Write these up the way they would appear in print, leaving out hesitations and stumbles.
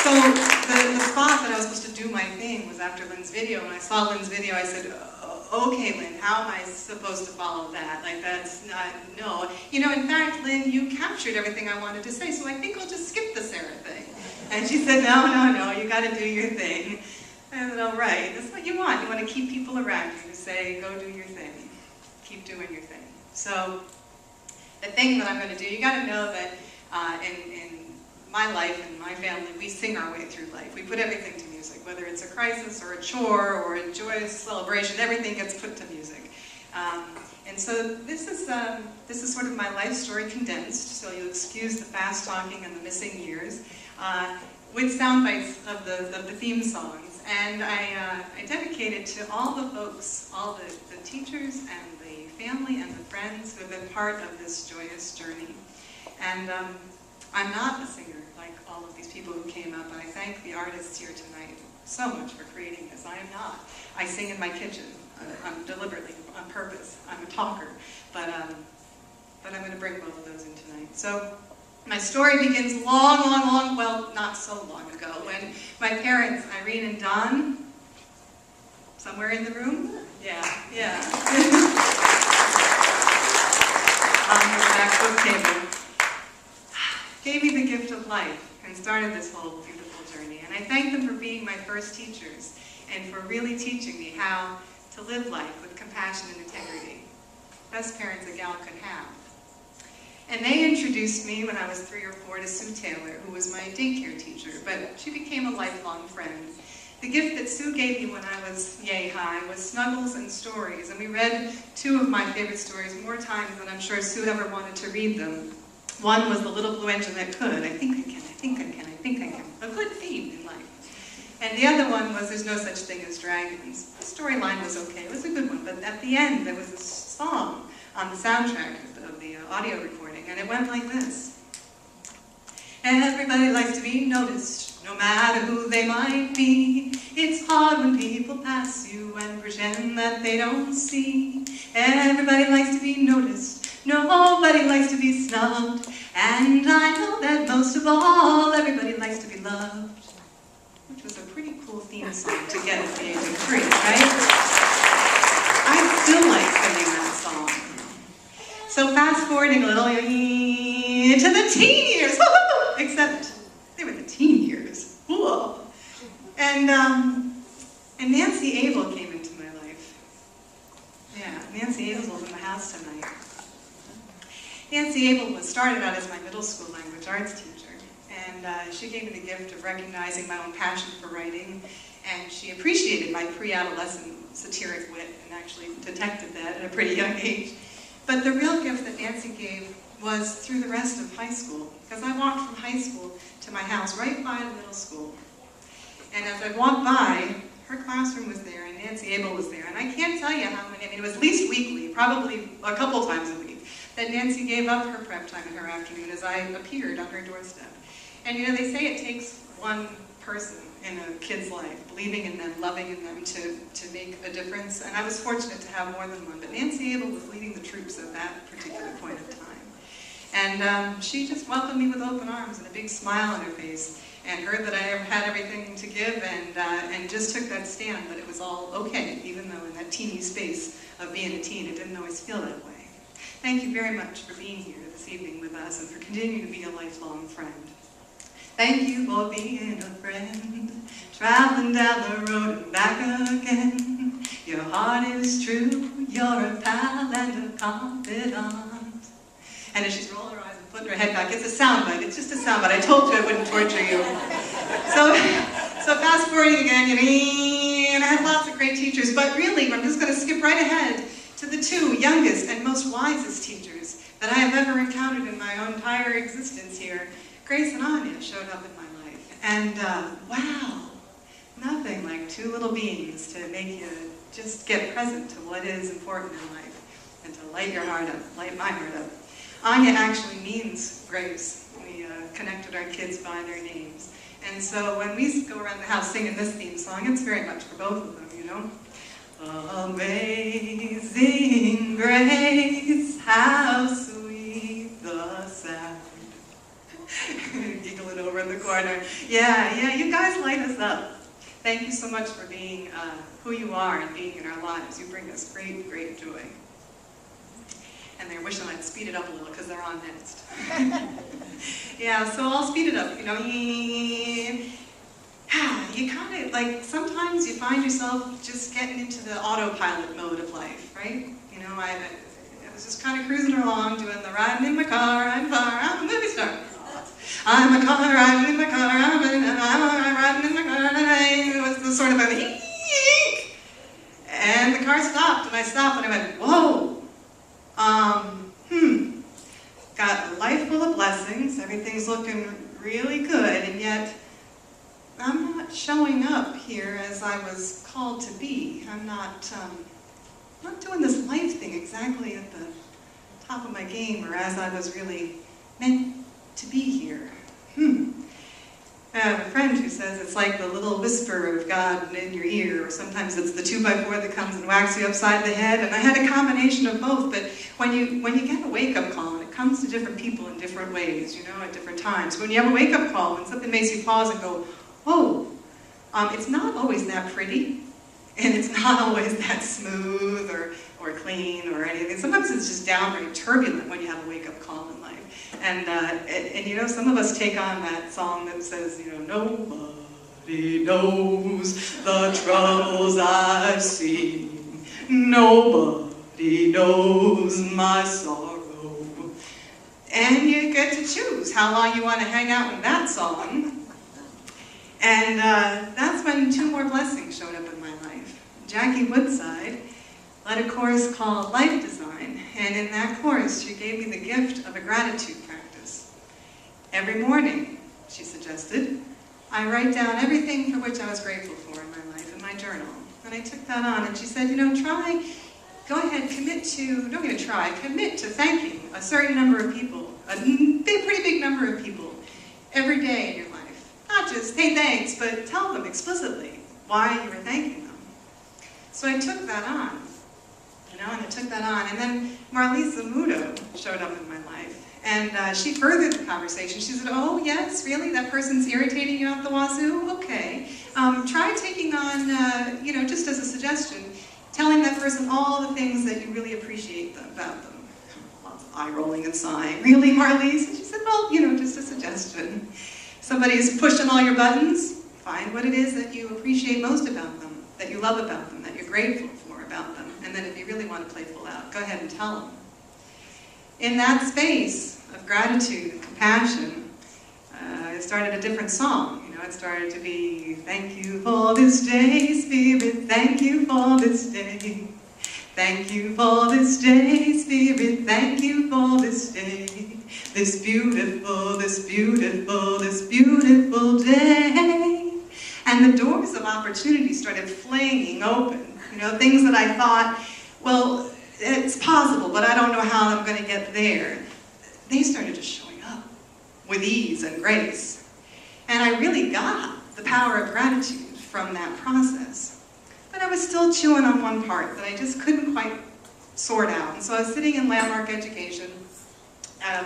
So the spot that I was supposed to do my thing was after Lynn's video. When I saw Lynn's video, I said, okay, Lynn, how am I supposed to follow that? Like, that's not, no. You know, in fact, Lynn, you captured everything I wanted to say, so I think I'll just skip the Sarah thing. And she said, no, you got to do your thing. I said, all right, that's what you want. You want to keep people around you to say, go do your thing. Keep doing your thing. So the thing that I'm going to do, you got to know that in my life and my family, we sing our way through life. We put everything to music, whether it's a crisis or a chore or a joyous celebration, everything gets put to music. And so this is sort of my life story condensed, so you'll excuse the fast talking and the missing years, with sound bites of the theme songs. And I dedicate it to all the folks, all the teachers and the family and the friends who have been part of this joyous journey. And I'm not a singer like all of these people who came up, and I thank the artists here tonight so much for creating this. I am not. I sing in my kitchen, deliberately, on purpose. I'm a talker, but I'm going to bring both of those in tonight. So my story begins long, well, not so long ago, when my parents, Irene and Don, somewhere in the room? Yeah. On the back book table, gave me the gift of life and started this whole beautiful journey. And I thank them for being my first teachers and for really teaching me how to live life with compassion and integrity. Best parents a gal could have. And they introduced me when I was 3 or 4 to Sue Taylor, who was my daycare teacher, but she became a lifelong friend. The gift that Sue gave me when I was yay high was snuggles and stories, and we read 2 of my favorite stories more times than I'm sure Sue ever wanted to read them. One was The Little Blue Engine That Could. I think I can. A good theme in life. And the other one was There's No Such Thing as Dragons. The storyline was okay. It was a good one. But at the end, there was a song on the soundtrack of the audio recording, and it went like this. Everybody likes to be noticed, no matter who they might be. It's hard when people pass you and pretend that they don't see. Everybody likes to be noticed. Nobody likes to be snubbed, and I know that most of all, everybody likes to be loved. Which was a pretty cool theme song to get at the age of 3, right? I still like singing that song. So fast forwarding a little to the teen years, except they were the teen years. Whoa. And Nancy Abel came into my life. Yeah, Nancy Abel's in the house tonight. Nancy Abel started out as my middle school language arts teacher, and she gave me the gift of recognizing my own passion for writing, and she appreciated my pre-adolescent satiric wit and actually detected that at a pretty young age. But the real gift that Nancy gave was through the rest of high school, because I walked from high school to my house right by the middle school. And as I walked by, her classroom was there, and Nancy Abel was there, and I can't tell you how many, it was at least weekly, probably a couple times a week, that Nancy gave up her prep time in her afternoon as I appeared on her doorstep. And you know, they say it takes one person in a kid's life, believing in them, loving in them, to make a difference. And I was fortunate to have more than one, but Nancy Abel was leading the troops at that particular point of time. And she just welcomed me with open arms and a big smile on her face, and heard that I had everything to give, and just took that stand that it was all okay, even though in that teeny space of being a teen, it didn't always feel that way. Thank you very much for being here this evening with us and for continuing to be a lifelong friend. Thank you for being a friend, traveling down the road and back again. Your heart is true, you're a pal and a confidant. And as she's rolling her eyes and putting her head back, it's a soundbite. It's just a soundbite. I told you I wouldn't torture you. So fast forwarding again, and I had lots of great teachers, but really, I'm just going to skip right ahead to the 2 youngest and most wisest teachers that I have ever encountered in my entire existence here. Grace and Anya showed up in my life, and wow, nothing like 2 little beings to make you just get present to what is important in life and to light your heart up, light my heart up. Anya actually means grace. We connected our kids by their names. And so when we go around the house singing this theme song, it's very much for both of them, you know. Amazing grace, how sweet the sound. Giggling giggling over in the corner. Yeah, you guys light us up. Thank you so much for being who you are and being in our lives. You bring us great, great joy. And they're wishing I'd speed it up a little because they're on next. Yeah, so I'll speed it up. You know, you kind of, like, sometimes you find yourself just getting into the autopilot mode of life, right? You know, I was just kind of cruising along, doing the riding in my car, I'm a movie star. I'm a car, riding in my car, I'm riding in my car, and it was the sort of a eek. And the car stopped, and I stopped, and I went, whoa. Got a life full of blessings, everything's looking really good, and yet I'm not showing up here as I was called to be. I'm not doing this life thing exactly at the top of my game, or as I was really meant to be here. I have a friend who says it's like the little whisper of God in your ear, or sometimes it's the 2x4 that comes and whacks you upside the head, and I had a combination of both, but when you get a wake-up call, and it comes to different people in different ways, you know, at different times. When you have a wake-up call, when something makes you pause and go, whoa, it's not always that pretty, and it's not always that smooth or clean or anything. Sometimes it's just downright turbulent when you have a wake-up call in life. And you know, some of us take on that song that says, you know, nobody knows the troubles I've seen. Nobody knows my sorrow. And you get to choose how long you want to hang out with that song. And that's when two more blessings showed up in my life. Jackie Woodside led a course called Life Design, and in that course she gave me the gift of a gratitude practice. Every morning, she suggested, I write down everything for which I was grateful for in my life in my journal. And I took that on, and she said, you know, go ahead, commit to thanking a certain number of people, a pretty big number of people, every day in your life. Not just, hey, thanks, but tell them explicitly why you were thanking them. So I took that on, you know, and I took that on. And then Marlisa Muto showed up in my life. And she furthered the conversation. She said, oh, yes, really? That person's irritating you out the wazoo? Okay. Try taking on, you know, just as a suggestion, telling that person all the things that you really appreciate about them. Lots of eye-rolling and sighing. Really, Marlise? And she said, well, you know, just a suggestion. Somebody is pushing all your buttons. Find what it is that you appreciate most about them, that you love about them, that you're grateful for about them. And then if you really want to play full out, go ahead and tell them. In that space of gratitude and compassion, I started a different song. You know, it started to be, thank you for this day, Spirit, thank you for this day. Thank you for this day, Spirit, thank you for this day. This beautiful, this beautiful, this beautiful day. And the doors of opportunity started flinging open. You know, things that I thought, well, it's possible, but I don't know how I'm going to get there. They started just showing up with ease and grace. And I really got the power of gratitude from that process. But I was still chewing on one part that I just couldn't quite sort out. And so I was sitting in Landmark Education,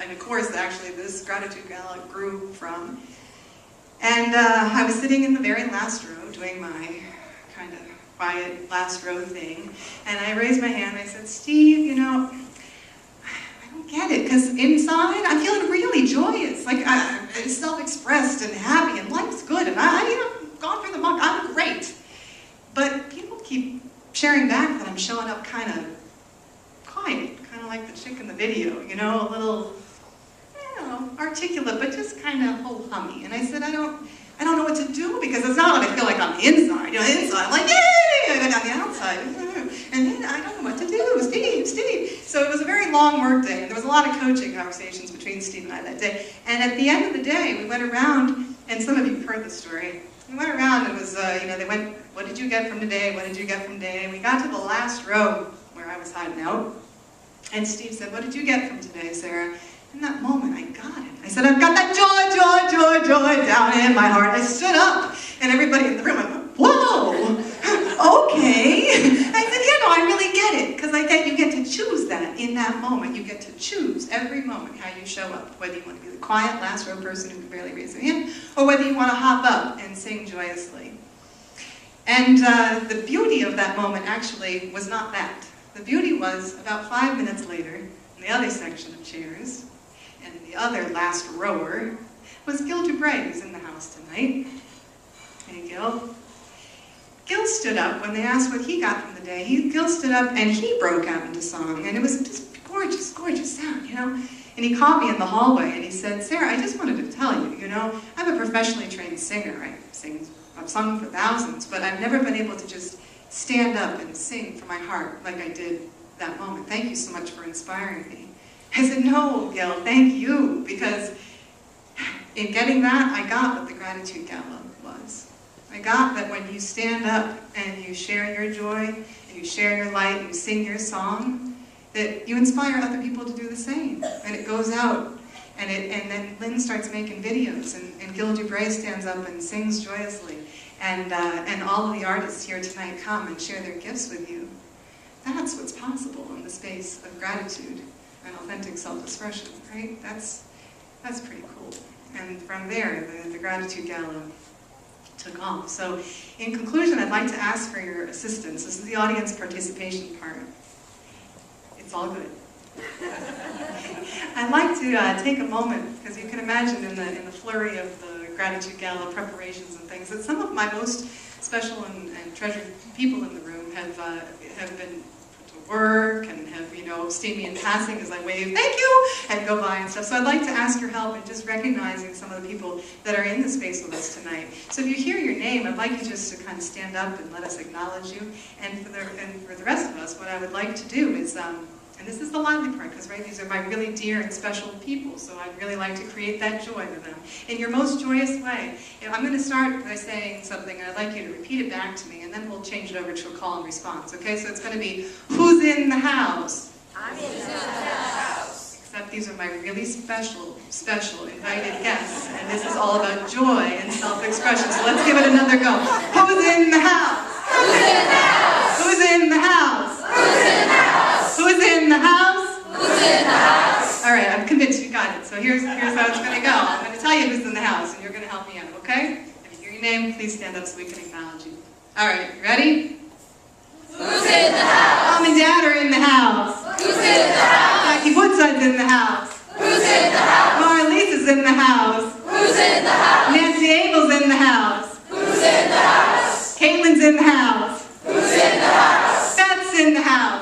in a course that actually this gratitude gala grew from. And I was sitting in the very last row doing my kind of quiet last row thing. And I raised my hand and I said, Steve, you know, I don't get it, because inside I'm feeling really joyous. Like I'm self-expressed and happy and life's good and I've gone through the muck, I'm great. But people keep sharing back that I'm showing up kind of quiet, kind of like the chick in the video, you know, a little, you know, articulate, but just kind of ho-hummy. And I said, I don't know what to do, because it's not what I feel like on the inside. You know, inside, I'm like, yay! And on the outside, and then I don't know what to do, Steve. So it was a very long work day, and there was a lot of coaching conversations between Steve and I that day. And at the end of the day, we went around, and some of you have heard the story. We went around, and it was, you know, they went, what did you get from today? What did you get from today? And we got to the last row where I was hiding out. And Steve said, what did you get from today, Sarah? In that moment, I got it. I said, I've got that joy down in my heart. I stood up, and everybody in the room went, whoa, okay. I said, yeah, no, I really get it, because you get to choose that in that moment. You get to choose every moment how you show up, whether you want to be the quiet, last row person who can barely raise their hand, or whether you want to hop up and sing joyously. And the beauty of that moment actually was not that. The beauty was about 5 minutes later, in the other section of chairs, and the other last rower, was Gil Dubray, who's in the house tonight. Hey, Gil. Gil stood up when they asked what he got from the day. Gil stood up and he broke out into song, and it was just gorgeous, gorgeous sound, you know. And he caught me in the hallway and he said, "Sarah, I just wanted to tell you, you know, I'm a professionally trained singer. I've sung for thousands, but I've never been able to just stand up and sing from my heart like I did that moment. Thank you so much for inspiring me." I said, "No, Gil, thank you, because in getting that, I got what the Gratitude Gala was. I got that when you stand up and you share your joy, and you share your light, and you sing your song, that you inspire other people to do the same. And it goes out, and then Lynn starts making videos, and Gil Dubray stands up and sings joyously, and all of the artists here tonight come and share their gifts with you. That's what's possible in the space of gratitude and authentic self-expression, right? That's pretty cool. And from there, the Gratitude Gala took off. So in conclusion, I'd like to ask for your assistance. This is the audience participation part. It's all good. I'd like to take a moment, because you can imagine in the flurry of the Gratitude Gala preparations and things, that some of my most special and treasured people in the room have been put to work and have, you know, seen me in passing as I wave, "Thank you," and go by and stuff. So I'd like to ask your help in just recognizing some of the people that are in the space with us tonight. So if you hear your name, I'd like you just to kind of stand up and let us acknowledge you. And for the rest of us, what I would like to do is, and this is the lively part, because right, these are my really dear and special people, so I'd really like to create that joy with them in your most joyous way. I'm going to start by saying something, and I'd like you to repeat it back to me, and then we'll change it over to a call and response, okay? So it's going to be, who's in the house? I'm in the house. Except these are my really special invited guests, and this is all about joy and self-expression, so let's give it another go. Who's in the house? Who's in the house? Who's in the house? Who's in the house? Who's in the house? Who's in the house? All right, I'm convinced you got it. So here's how it's going to go. I'm going to tell you who's in the house, and you're going to help me out, okay? If you hear your name, please stand up so we can acknowledge you. All right, you ready? Who's in the house? Mom and Dad are in the house. Who's in the house? Jackie Woodside's in the house. Who's in the house? Mara Lisa's in the house. Who's in the house? Nancy Abel's in the house. Who's in the house? Caitlin's in the house. Who's in the house? Beth's in the house.